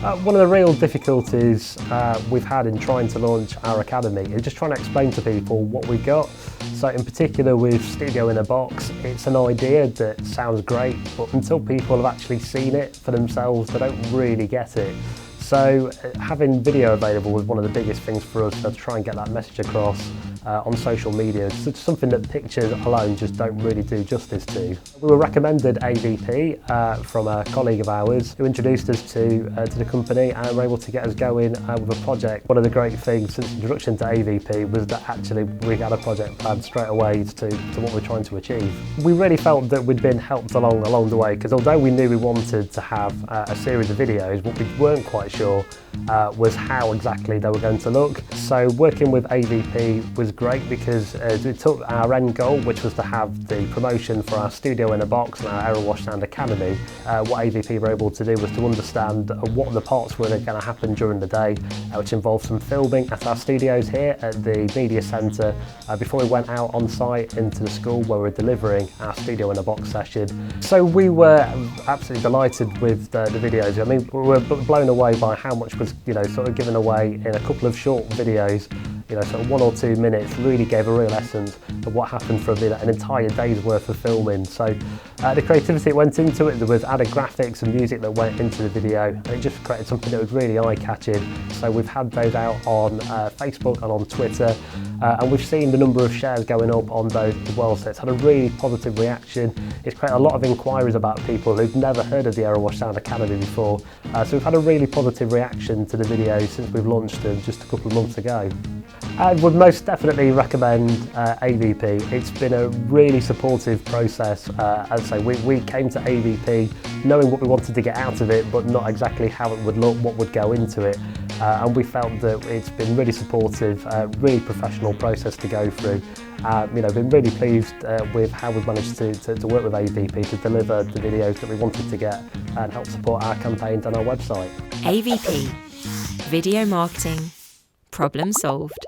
One of the real difficulties we've had in trying to launch our academy is just trying to explain to people what we got. So in particular with Studio in a Box, it's an idea that sounds great, but until people have actually seen it for themselves, they don't really get it. So having video available was one of the biggest things for us to try and get that message across on social media. It's something that pictures alone just don't really do justice to. We were recommended AVP from a colleague of ours who introduced us to the company and were able to get us going with a project. One of the great things since introduction to AVP was that actually we had a project planned straight away to what we're trying to achieve. We really felt that we'd been helped along the way, because although we knew we wanted to have a series of videos, what we weren't quite sure was how exactly they were going to look. So working with AVP was great because we took our end goal, which was to have the promotion for our Studio in a Box and our Erewash Sound Academy. What AVP were able to do was to understand what the parts were going to happen during the day, which involved some filming at our studios here at the media centre before we went out on site into the school where we were delivering our Studio in a Box session. So we were absolutely delighted with the videos. I mean, we were blown away by how much was sort of given away in a couple of short videos. Sort of 1 or 2 minutes really gave a real essence of what happened from an entire day's worth of filming. So the creativity that went into it, there was added graphics and music that went into the video, and it just created something that was really eye-catching. So we've had those out on Facebook and on Twitter, and we've seen the number of shares going up on those as well, so it's had a really positive reaction. It's created a lot of inquiries about people who've never heard of the Erewash Sound Academy before, so we've had a really positive reaction to the video since we've launched them just a couple of months ago. I would most definitely recommend AVP. It's been a really supportive process. As I say, we came to AVP knowing what we wanted to get out of it, but not exactly how it would look, what would go into it. And we felt that it's been really supportive, really professional process to go through. Been really pleased with how we've managed to work with AVP to deliver the videos that we wanted to get and help support our campaigns on our website. AVP, video marketing, problem solved.